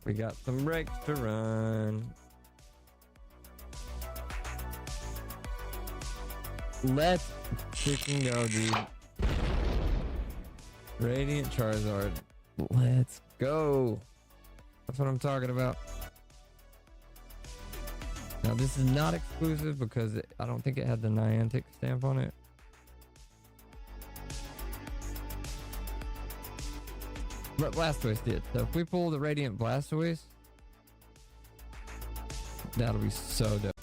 We got some breaks to run. Let's freaking go, dude. Radiant Charizard. Let's go. That's what I'm talking about. Now, this is not exclusive because I don't think it had the Niantic stamp on it. But Blastoise did. So if we pull the Radiant Blastoise, that'll be so dope.